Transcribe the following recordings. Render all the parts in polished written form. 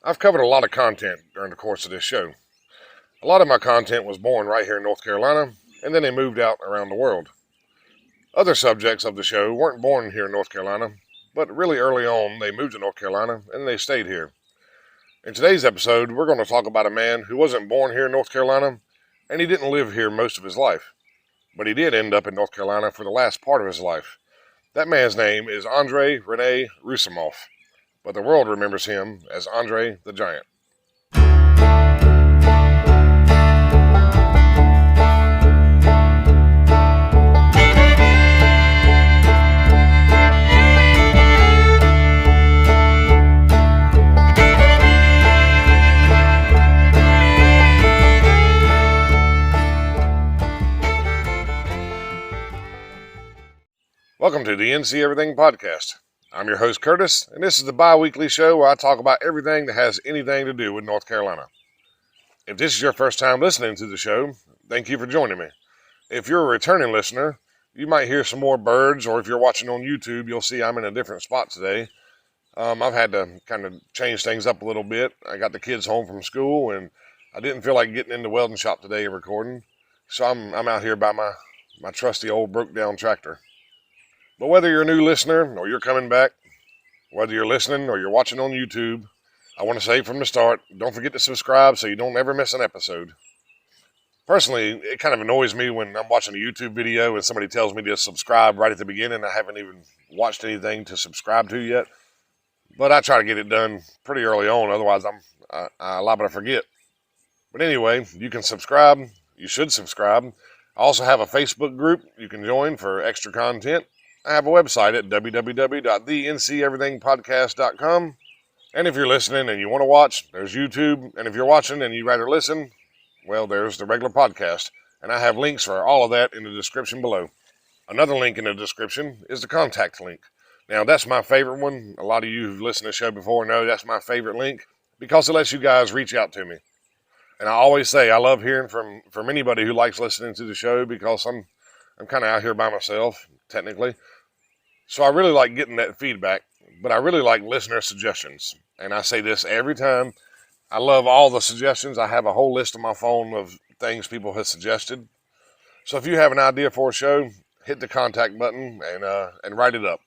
I've covered a lot of content during the course of this show. A lot of my content was born right here in North Carolina, and then they moved out around the world. Other subjects of the show weren't born here in North Carolina, but really early on they moved to North Carolina and they stayed here. In today's episode, we're going to talk about a man who wasn't born here in North Carolina, and he didn't live here most of his life, but he did end up in North Carolina for the last part of his life. That man's name is Andre Rene Roussimoff, but the world remembers him as Andre the Giant. Welcome to the NC Everything Podcast. I'm your host, Curtis, and this is the bi-weekly show where I talk about everything that has anything to do with North Carolina. If this is your first time listening to the show, thank you for joining me. If you're a returning listener, you might hear some more birds, or if you're watching on YouTube, you'll see I'm in a different spot today. I've had to kind of change things up a little bit. I got the kids home from school, and I didn't feel like getting in the welding shop today and recording, so I'm out here by my trusty old broke-down tractor. But whether you're a new listener or you're coming back, whether you're listening or you're watching on YouTube, I want to say from the start, don't forget to subscribe so you don't ever miss an episode. Personally, it kind of annoys me when I'm watching a YouTube video and somebody tells me to subscribe right at the beginning. I haven't even watched anything to subscribe to yet. But I try to get it done pretty early on, otherwise I'm liable to forget. But anyway, you can subscribe. You should subscribe. I also have a Facebook group you can join for extra content. I have a website at www.thencEverythingpodcast.com. And if you're listening and you want to watch, there's YouTube. And if you're watching and you'd rather listen, well, there's the regular podcast. And I have links for all of that in the description below. Another link in the description is the contact link. Now, that's my favorite one. A lot of you who've listened to the show before know that's my favorite link because it lets you guys reach out to me. And I always say I love hearing from anybody who likes listening to the show because I'm kind of out here by myself, technically. So I really like getting that feedback, but I really like listener suggestions. And I say this every time. I love all the suggestions. I have a whole list on my phone of things people have suggested. So if you have an idea for a show, hit the contact button and write it up.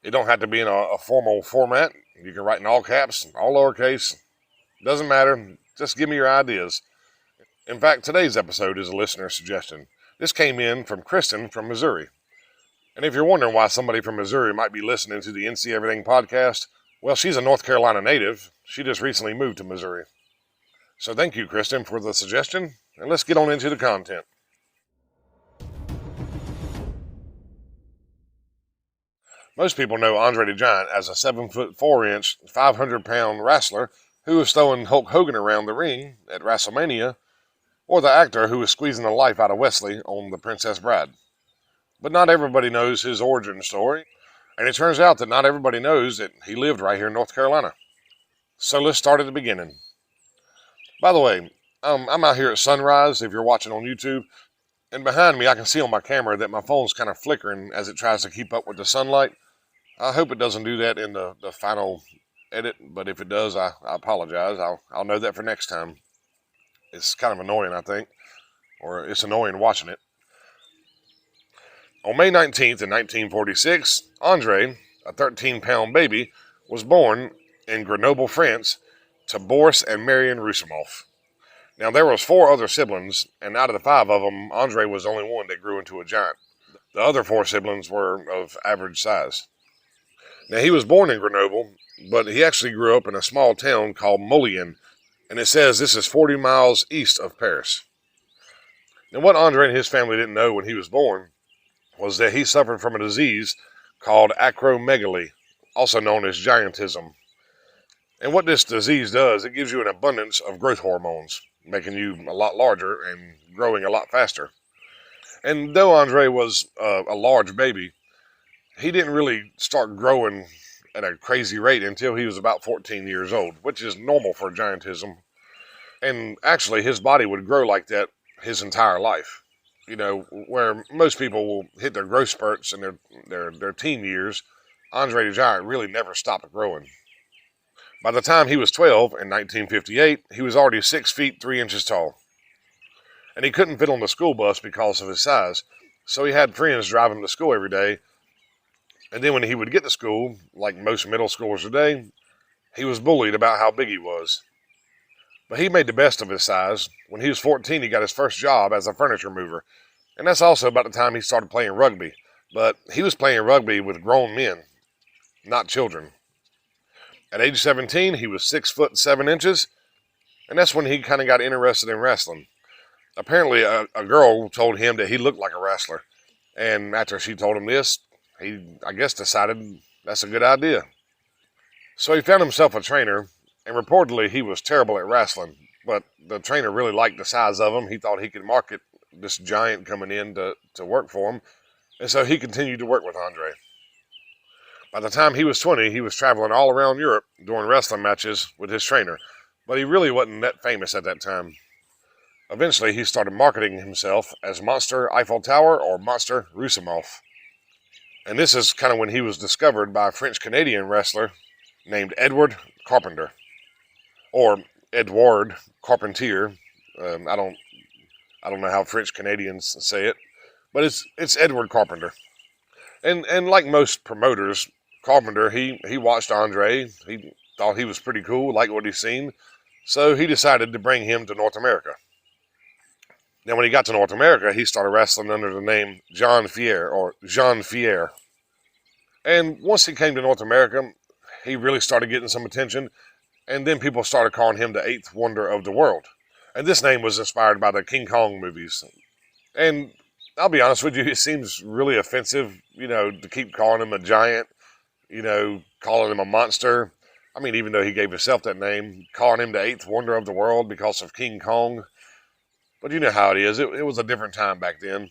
It don't have to be in a formal format. You can write in all caps, all lowercase. Doesn't matter. Just give me your ideas. In fact, today's episode is a listener suggestion. This came in from Kristen from Missouri. And if you're wondering why somebody from Missouri might be listening to the NC Everything podcast, well, she's a North Carolina native. She just recently moved to Missouri. So thank you, Kristen, for the suggestion, and let's get on into the content. Most people know Andre the Giant as a 7'4", 500-pound wrestler who was throwing Hulk Hogan around the ring at WrestleMania, or the actor who was squeezing the life out of Wesley on The Princess Bride. But not everybody knows his origin story, and it turns out that not everybody knows that he lived right here in North Carolina. So let's start at the beginning. By the way, I'm out here at sunrise if you're watching on YouTube, and behind me I can see on my camera that my phone's kind of flickering as it tries to keep up with the sunlight. I hope it doesn't do that in the final edit, but if it does, I apologize. I'll know that for next time. It's kind of annoying, I think, or it's annoying watching it. On May 19th in 1946, Andre, a 13-pound baby, was born in Grenoble, France, to Boris and Marion Roussimoff. Now, there was 4 other siblings, and out of the 5 of them, Andre was the only one that grew into a giant. The other 4 siblings were of average size. Now, he was born in Grenoble, but he actually grew up in a small town called Moulins, and it says this is 40 miles east of Paris. Now, what Andre and his family didn't know when he was born was that he suffered from a disease called acromegaly, also known as giantism. And what this disease does, it gives you an abundance of growth hormones, making you a lot larger and growing a lot faster. And though Andre was a large baby, he didn't really start growing at a crazy rate until he was about 14 years old, which is normal for giantism. And actually, his body would grow like that his entire life. You know, where most people will hit their growth spurts in their teen years, Andre the Giant really never stopped growing. By the time he was 12 in 1958, he was already 6 feet 3 inches tall. And he couldn't fit on the school bus because of his size, so he had friends drive him to school every day. And then when he would get to school, like most middle schoolers today, he was bullied about how big he was. But he made the best of his size. When he was 14, he got his first job as a furniture mover. And that's also about the time he started playing rugby. But he was playing rugby with grown men, not children. At age 17, he was 6 foot 7 inches, and that's when he kind of got interested in wrestling. Apparently, a girl told him that he looked like a wrestler, and after she told him this, he, I guess, decided that's a good idea. So he found himself a trainer, and reportedly he was terrible at wrestling, but the trainer really liked the size of him. He thought he could market this giant coming in to work for him, and so he continued to work with Andre. By the time he was 20, he was traveling all around Europe doing wrestling matches with his trainer, but he really wasn't that famous at that time. Eventually, he started marketing himself as Monster Eiffel Tower or Monster Roussimoff. And this is kind of when he was discovered by a French-Canadian wrestler named Edward Carpenter, or Edouard Carpentier. I don't know how French-Canadians say it, but it's Edward Carpenter. And like most promoters, Carpenter, he watched Andre. He thought he was pretty cool, liked what he'd seen. So he decided to bring him to North America. Now, when he got to North America, he started wrestling under the name Jean Fier, or Jean Fier. And once he came to North America, he really started getting some attention. And then people started calling him the eighth wonder of the world. And this name was inspired by the King Kong movies. And I'll be honest with you, it seems really offensive, to keep calling him a giant, calling him a monster. I mean, even though he gave himself that name, calling him the eighth wonder of the world because of King Kong. But you know how it is. It was a different time back then.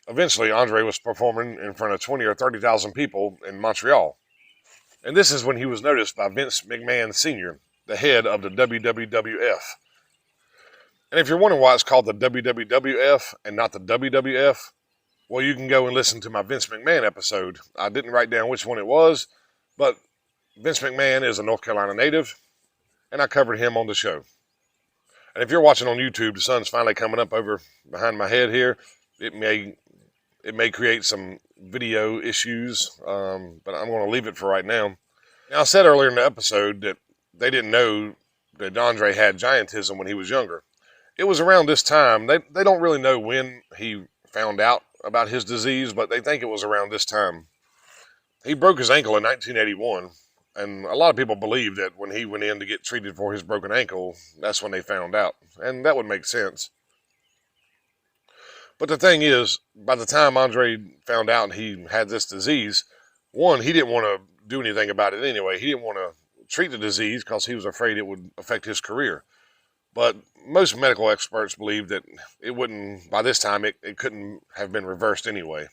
Eventually, Andre was performing in front of 20 or 30,000 people in Montreal. And this is when he was noticed by Vince McMahon Sr., the head of the WWF. And if you're wondering why it's called the WWF and not the WWF, well, you can go and listen to my Vince McMahon episode. I didn't write down which one it was, but Vince McMahon is a North Carolina native, and I covered him on the show. And if you're watching on YouTube, the sun's finally coming up over behind my head here. It may create some video issues, but I'm going to leave it for right now. Now, I said earlier in the episode that they didn't know that Andre had giantism when he was younger. It was around this time. They don't really know when he found out about his disease, but they think it was around this time. He broke his ankle in 1981, and a lot of people believe that when he went in to get treated for his broken ankle, that's when they found out, and that would make sense. But the thing is, by the time Andre found out he had this disease, one, he didn't want to do anything about it anyway. He didn't want to treat the disease because he was afraid it would affect his career. But most medical experts believe that it wouldn't, by this time, it couldn't have been reversed anyway.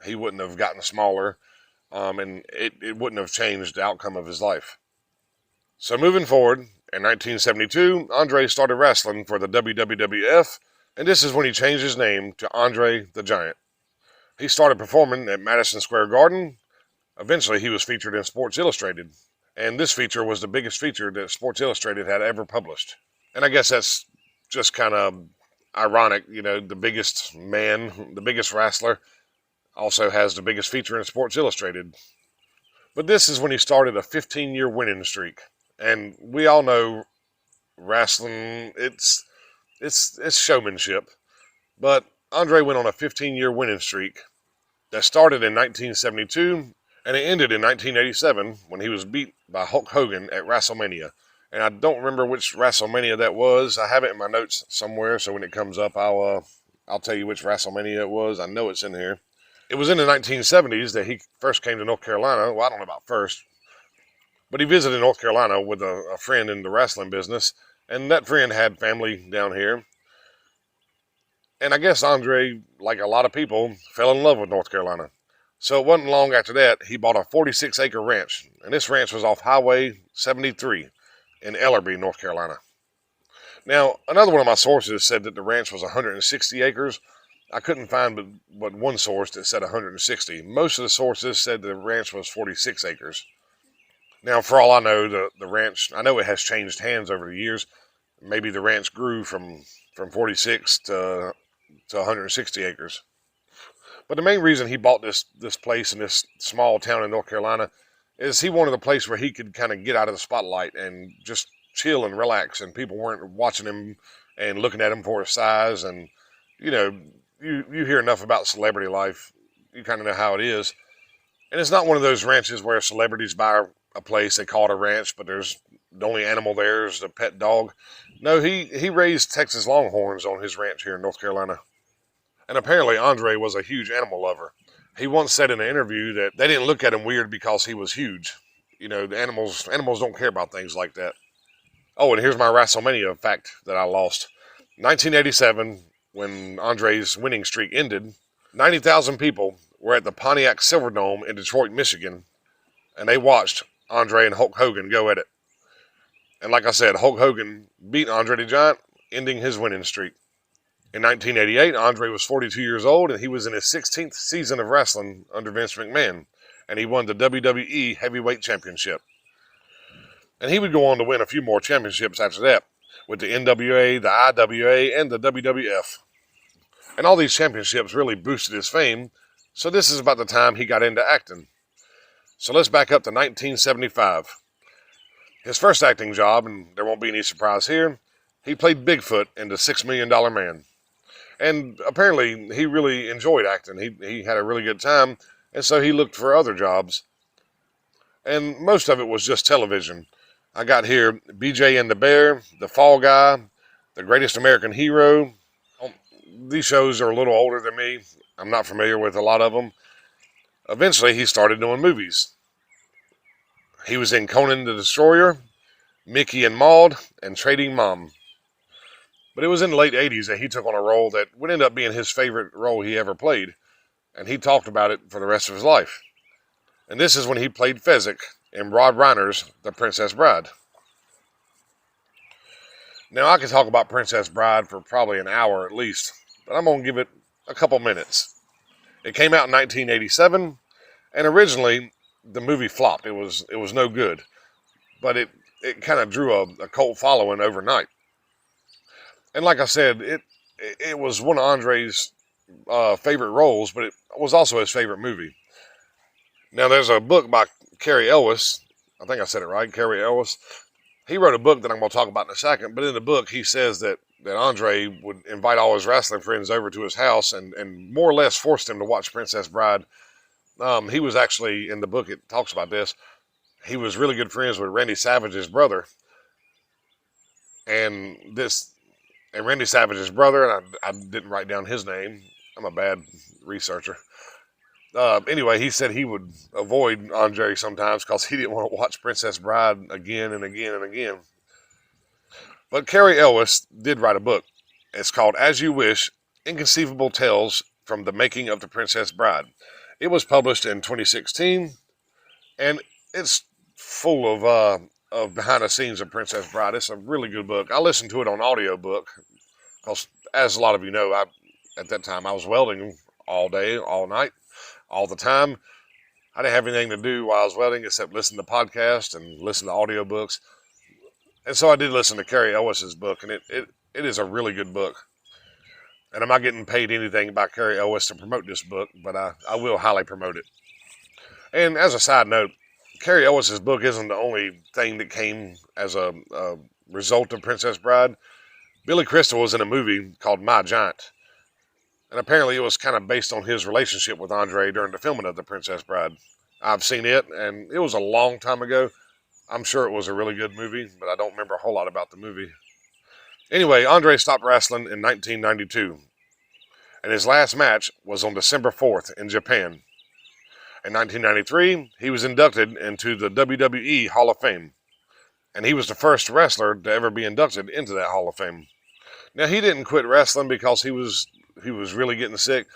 He wouldn't have gotten smaller, and it wouldn't have changed the outcome of his life. So moving forward, in 1972, Andre started wrestling for the WWF, and this is when he changed his name to Andre the Giant. He started performing at Madison Square Garden. Eventually, he was featured in Sports Illustrated, and this feature was the biggest feature that Sports Illustrated had ever published. And I guess that's just kind of ironic, the biggest man, the biggest wrestler, also has the biggest feature in Sports Illustrated. But this is when he started a 15-year winning streak. And we all know wrestling, it's showmanship. But Andre went on a 15-year winning streak that started in 1972, and it ended in 1987 when he was beat by Hulk Hogan at WrestleMania. And I don't remember which WrestleMania that was. I have it in my notes somewhere, so when it comes up, I'll tell you which WrestleMania it was. I know it's in here. It was in the 1970s that he first came to North Carolina. Well, I don't know about first, but he visited North Carolina with a friend in the wrestling business, and that friend had family down here. And I guess Andre, like a lot of people, fell in love with North Carolina. So it wasn't long after that, he bought a 46-acre ranch, and this ranch was off Highway 73 in Ellerby, North Carolina. Now, another one of my sources said that the ranch was 160 acres. I couldn't find but one source that said 160. Most of the sources said the ranch was 46 acres. Now, for all I know, the ranch, I know it has changed hands over the years. Maybe the ranch grew from 46 to 160 acres. But the main reason he bought this place in this small town in North Carolina is he wanted a place where he could kind of get out of the spotlight and just chill and relax, and people weren't watching him and looking at him for his size. And you know, you hear enough about celebrity life, you kind of know how it is. And it's not one of those ranches where celebrities buy a place, they call it a ranch, but there's the only animal there is the pet dog. No, he raised Texas Longhorns on his ranch here in North Carolina. And apparently Andre was a huge animal lover. He once said in an interview that they didn't look at him weird because he was huge. You know, the animals don't care about things like that. Oh, and here's my WrestleMania fact that I lost. 1987, when Andre's winning streak ended, 90,000 people were at the Pontiac Silverdome in Detroit, Michigan, and they watched Andre and Hulk Hogan go at it. And like I said, Hulk Hogan beat Andre the Giant, ending his winning streak. In 1988, Andre was 42 years old, and he was in his 16th season of wrestling under Vince McMahon, and he won the WWE Heavyweight Championship. And he would go on to win a few more championships after that, with the NWA, the IWA, and the WWF. And all these championships really boosted his fame, so this is about the time he got into acting. So let's back up to 1975. His first acting job, and there won't be any surprise here, he played Bigfoot in the $6 Million Man. And apparently he really enjoyed acting. He had a really good time, and so he looked for other jobs. And most of it was just television. I got here BJ and the Bear, The Fall Guy, The Greatest American Hero. These shows are a little older than me. I'm not familiar with a lot of them. Eventually he started doing movies. He was in Conan the Destroyer, Mickey and Maude, and Trading Mom. But it was in the late 80s that he took on a role that would end up being his favorite role he ever played, and he talked about it for the rest of his life. And this is when he played Fezzik in Rob Reiner's The Princess Bride. Now, I could talk about Princess Bride for probably an hour at least, but I'm going to give it a couple minutes. It came out in 1987, and originally the movie flopped. It was no good, but it kind of drew a cult following overnight. And like I said, it was one of Andre's favorite roles, but it was also his favorite movie. Now, there's a book by Cary Elwes. I think I said it right, Cary Elwes. He wrote a book that I'm going to talk about in a second, but in the book he says that Andre would invite all his wrestling friends over to his house and more or less forced them to watch Princess Bride. He was actually, in the book it talks about this, he was really good friends with Randy Savage's brother. And Randy Savage's brother, and I didn't write down his name. I'm a bad researcher. Anyway, he said he would avoid Andre sometimes because he didn't want to watch Princess Bride again and again and again. But Cary Elwes did write a book. It's called As You Wish, Inconceivable Tales from the Making of the Princess Bride. It was published in 2016, and it's full of behind the scenes of Princess Bride. It's a really good book. I listened to it on audiobook because, as a lot of you know, at that time I was welding all day, all night, all the time. I didn't have anything to do while I was welding except listen to podcasts and listen to audiobooks. And so I did listen to Cary Elwes' book, and it is a really good book. And I'm not getting paid anything by Cary Elwes to promote this book, but I will highly promote it. And as a side note, Cary Elwes' book isn't the only thing that came as a result of Princess Bride. Billy Crystal was in a movie called My Giant. And apparently it was kind of based on his relationship with Andre during the filming of The Princess Bride. I've seen it, and it was a long time ago. I'm sure it was a really good movie, but I don't remember a whole lot about the movie. Anyway, Andre stopped wrestling in 1992, and his last match was on December 4th in Japan. In 1993, he was inducted into the WWE Hall of Fame, and he was the first wrestler to ever be inducted into that Hall of Fame. Now, he didn't quit wrestling because he was really getting sick.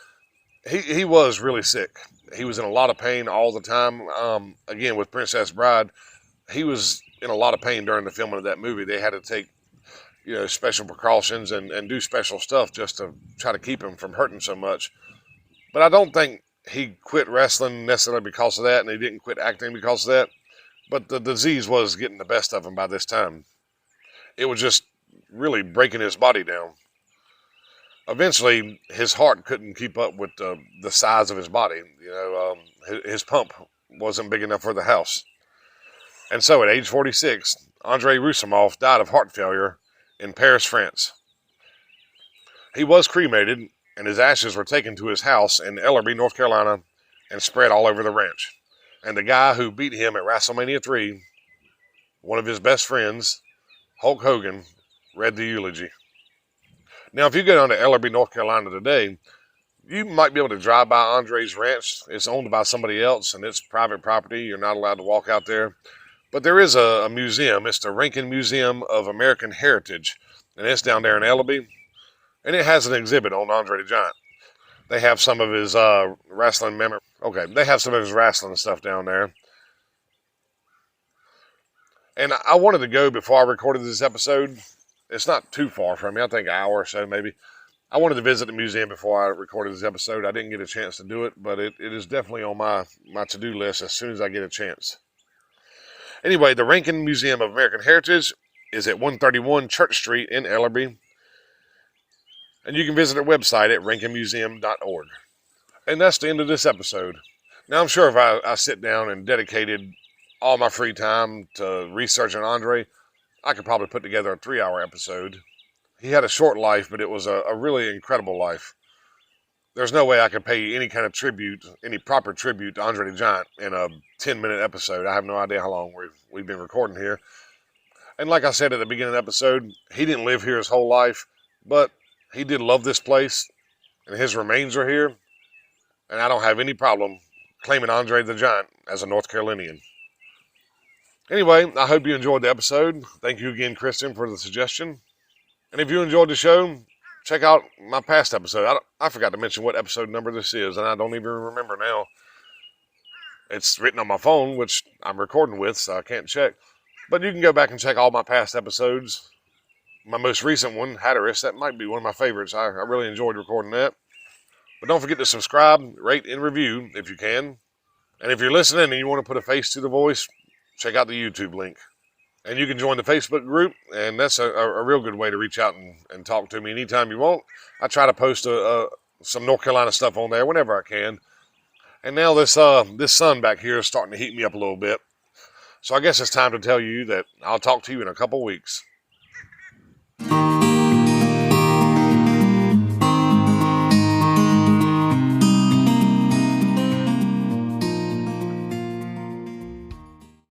He was really sick. He was in a lot of pain all the time. Again, with Princess Bride, he was in a lot of pain during the filming of that movie. They had to take, special precautions and do special stuff just to try to keep him from hurting so much. But I don't think he quit wrestling necessarily because of that, and he didn't quit acting because of that. But the disease was getting the best of him by this time. It was just really breaking his body down. Eventually, his heart couldn't keep up with the size of his body. His pump wasn't big enough for the house. And so at age 46, Andrei Roussimoff died of heart failure in Paris, France. He was cremated, and his ashes were taken to his house in Ellerbe, North Carolina, and spread all over the ranch. And the guy who beat him at WrestleMania 3, one of his best friends, Hulk Hogan, read the eulogy. Now, if you go down to Ellerbe, North Carolina today, you might be able to drive by Andre's ranch. It's owned by somebody else, and it's private property. You're not allowed to walk out there. But there is a museum. It's the Rankin Museum of American Heritage, and it's down there in Ellerbe. And it has an exhibit on Andre the Giant. They have some of his wrestling they have some of his wrestling stuff down there. And I wanted to go before I recorded this episode. It's not too far from me. I think an hour or so maybe. I wanted to visit the museum before I recorded this episode. I didn't get a chance to do it, but it is definitely on my to-do list as soon as I get a chance. Anyway, the Rankin Museum of American Heritage is at 131 Church Street in Ellerbe. And you can visit their website at rankinmuseum.org. And that's the end of this episode. Now, I'm sure if I sit down and dedicated all my free time to researching Andre, I could probably put together a 3-hour episode. He had a short life, but it was a really incredible life. There's no way I could pay any kind of tribute, any proper tribute to Andre the Giant in a 10-minute episode. I have no idea how long we've been recording here. And like I said at the beginning of the episode, he didn't live here his whole life, but he did love this place, and his remains are here, and I don't have any problem claiming Andre the Giant as a North Carolinian. Anyway, I hope you enjoyed the episode. Thank you again, Kristen, for the suggestion. And if you enjoyed the show, check out my past episode. I forgot to mention what episode number this is, and I don't even remember now. It's written on my phone, which I'm recording with, so I can't check. But you can go back and check all my past episodes. My most recent one, Hatteras, that might be one of my favorites. I really enjoyed recording that. But don't forget to subscribe, rate, and review if you can. And if you're listening and you want to put a face to the voice, check out the YouTube link. And you can join the Facebook group, and that's a real good way to reach out and talk to me anytime you want. I try to post some North Carolina stuff on there whenever I can. And now this sun back here is starting to heat me up a little bit. So I guess it's time to tell you that I'll talk to you in a couple weeks.